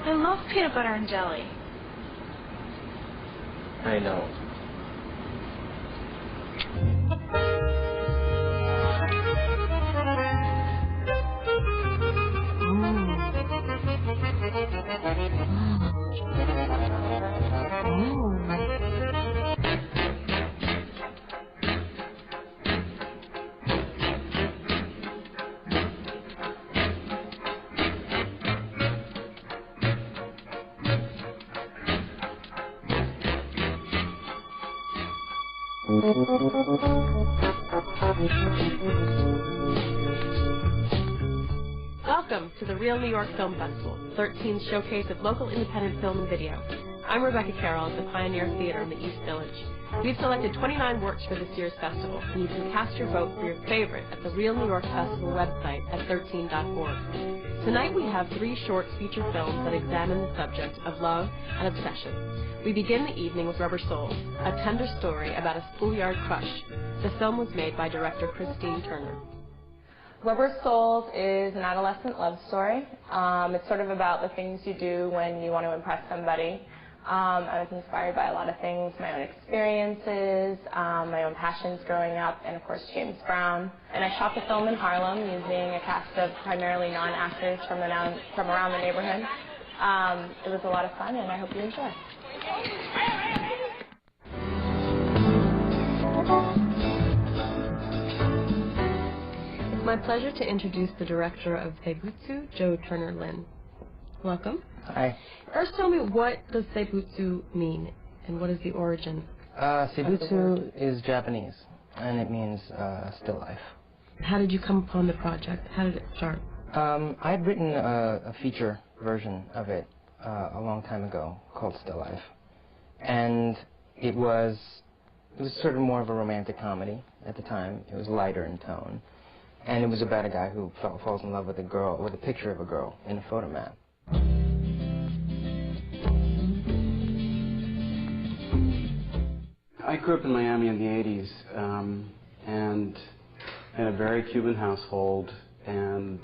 I love peanut butter and jelly. I know. Welcome to the Real New York Film Festival, 13th showcase of local independent film and video. I'm Rebecca Carroll at the Pioneer Theater in the East Village. We've selected 29 works for this year's festival, and you can cast your vote for your favorite at the Real New York Festival website at 13.org. Tonight we have 3 short feature films that examine the subject of love and obsession. We begin the evening with Rubber Souls, a tender story about a schoolyard crush. The film was made by director Christine Turner. Rubber Souls is an adolescent love story. It's sort of about the things you do when you want to impress somebody. I was inspired by a lot of things, my own experiences, my own passions growing up, and of course James Brown. And I shot the film in Harlem using a cast of primarily non-actors from around the neighborhood. It was a lot of fun, and I hope you enjoy. It's my pleasure to introduce the director of Seibutsu, Joe Turner Lin. Welcome. Hi. First, tell me, what does Seibutsu mean, and what is the origin? Seibutsu is Japanese, and it means still life. How did you come upon the project? How did it start? I had written a feature version of it a long time ago called Still Life, and it was sort of more of a romantic comedy at the time. It was lighter in tone, and it was about a guy who falls in love with a picture of a girl in a photo map. I grew up in Miami in the 80s, and in a very Cuban household, and,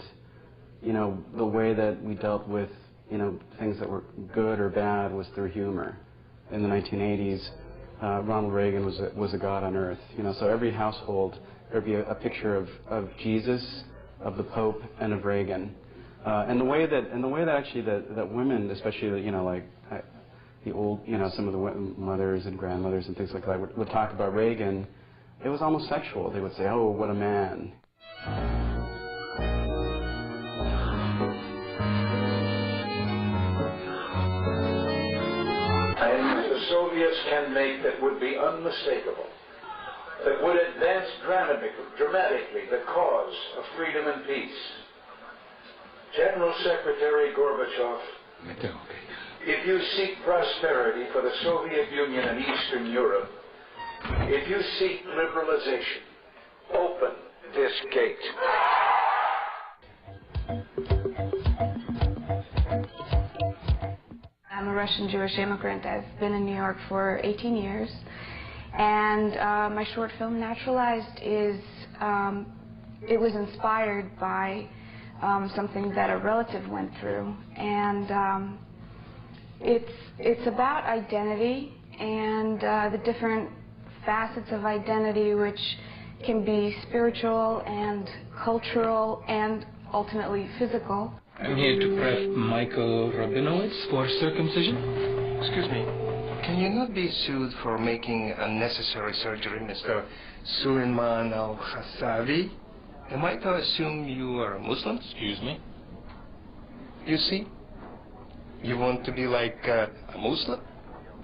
you know, the way that we dealt with, you know, things that were good or bad was through humor. In the 1980s, Ronald Reagan was a god on earth, you know, so every household, there'd be a picture of Jesus, of the Pope, and of Reagan. And the way that actually that women, especially, you know, like the old, you know, some of the mothers and grandmothers and things like that would talk about Reagan, it was almost sexual. They would say, "Oh, what a man." And the Soviets can make that would be unmistakable, that would advance dramatically the cause of freedom and peace. General Secretary Gorbachev, if you seek prosperity for the Soviet Union and Eastern Europe, if you seek liberalization, open this gate. I'm a Russian Jewish immigrant. I've been in New York for 18 years. And my short film, Naturalized, it was inspired by something that a relative went through. And it's about identity and the different facets of identity, which can be spiritual and cultural and ultimately physical. I'm here to prep Michael Rabinowitz for circumcision. Excuse me, can you not be sued for making unnecessary surgery, Mr. Suleiman Al-Hassavi? Am I to assume you are a Muslim? Excuse me? You see, you want to be like a Muslim?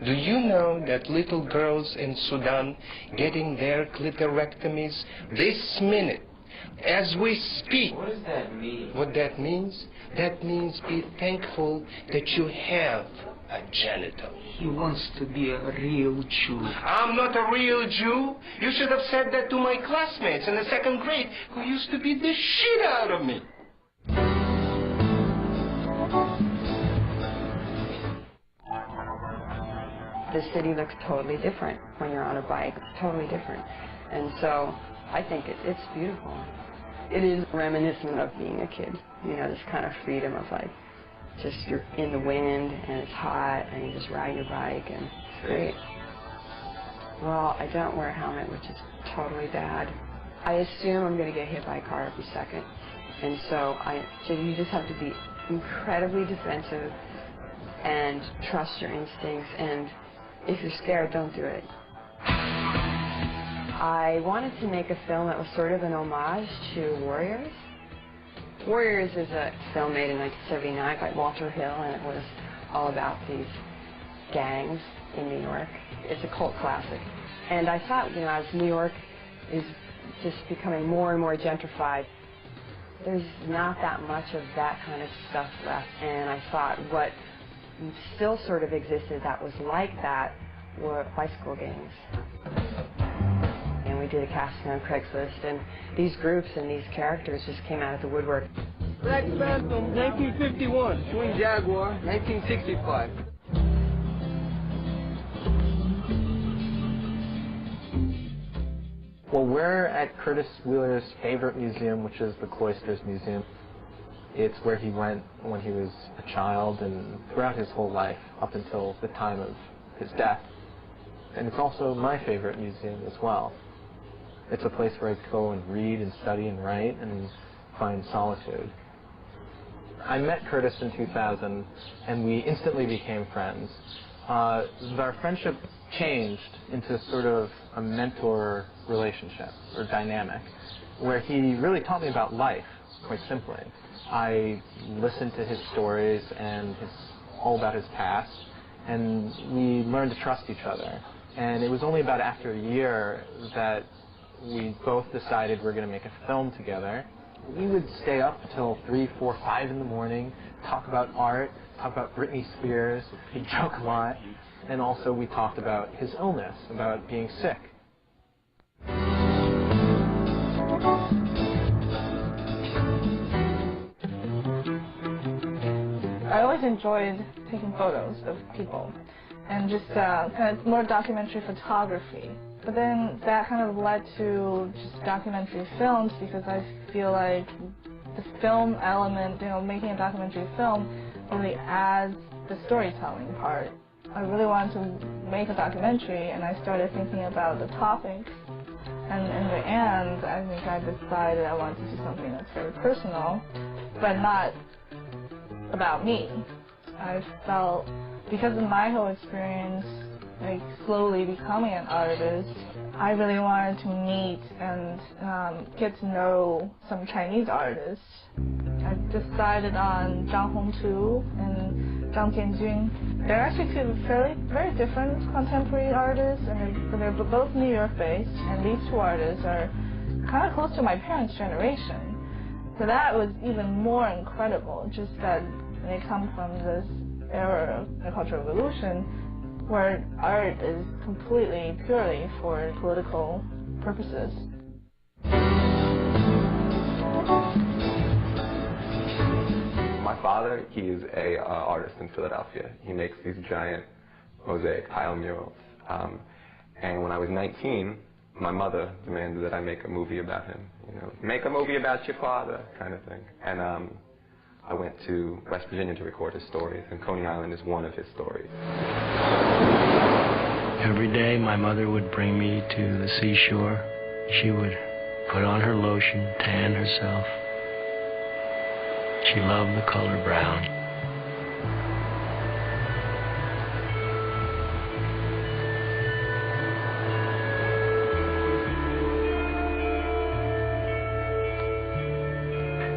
Do you know that little girls in Sudan getting their clitorectomies this minute, as we speak? What does that mean? What that means? That means be thankful that you have a genital. He wants to be a real Jew. I'm not a real Jew. You should have said that to my classmates in the 2nd grade who used to beat the shit out of me. The city looks totally different when you're on a bike, totally different. And so I think it's beautiful. It is reminiscent of being a kid, you know, this kind of freedom of like just you're in the wind and it's hot and you just ride your bike and it's great. Well, I don't wear a helmet, which is totally bad. I assume I'm going to get hit by a car every second. And so you just have to be incredibly defensive and trust your instincts, and if you're scared, don't do it. I wanted to make a film that was sort of an homage to Warriors. Warriors is a film made in 1979 by Walter Hill, and it was all about these gangs in New York. It's a cult classic. And I thought, you know, as New York is just becoming more and more gentrified, there's not that much of that kind of stuff left. And I thought what still sort of existed that was like that were bicycle gangs. And we did a casting on Craigslist, and these groups and these characters just came out of the woodwork. Black Phantom, 1951, Twin Jaguar, 1965. Well, we're at Curtis Wheeler's favorite museum, which is the Cloisters Museum. It's where he went when he was a child and throughout his whole life, up until the time of his death. And it's also my favorite museum as well. It's a place where I go and read and study and write and find solitude. I met Curtis in 2000, and we instantly became friends. Our friendship changed into sort of a mentor relationship or dynamic, where he really taught me about life, quite simply. I listened to his stories and all about his past, and we learned to trust each other. And it was only about after a year that we both decided we're going to make a film together. We would stay up until 3, 4, 5 in the morning, talk about art, talk about Britney Spears. He joke a lot. And also we talked about his illness, about being sick. I always enjoyed taking photos of people and just kind of more documentary photography. But then that kind of led to just documentary films, because I feel like the film element, you know, making a documentary film really adds the storytelling part. I really wanted to make a documentary, and I started thinking about the topics. And in the end, I think I decided I wanted to do something that's very personal, but not about me. I felt, because of my whole experience, like slowly becoming an artist, I really wanted to meet and get to know some Chinese artists. I decided on Zhang Hongtu and Zhang Jianjun. They're actually two very different contemporary artists, and they're both New York-based, and these two artists are kind of close to my parents' generation. So that was even more incredible, just that they come from this era of the Cultural Revolution, where art is completely, purely for political purposes. My father, he is an artist in Philadelphia. He makes these giant mosaic tile murals. And when I was 19, my mother demanded that I make a movie about him. You know, make a movie about your father, kind of thing. And I went to West Virginia to record his stories, and Coney Island is one of his stories. Every day my mother would bring me to the seashore. She would put on her lotion, tan herself. She loved the color brown.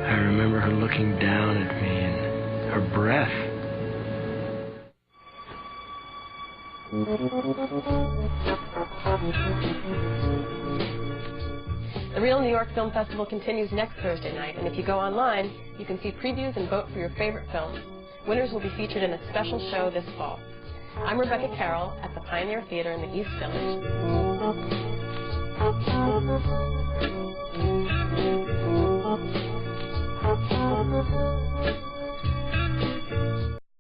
I remember her looking down at me and her breath. The Real New York Film Festival continues next Thursday night, and if you go online, you can see previews and vote for your favorite films. Winners will be featured in a special show this fall. I'm Rebecca Carroll at the Pioneer Theater in the East Village.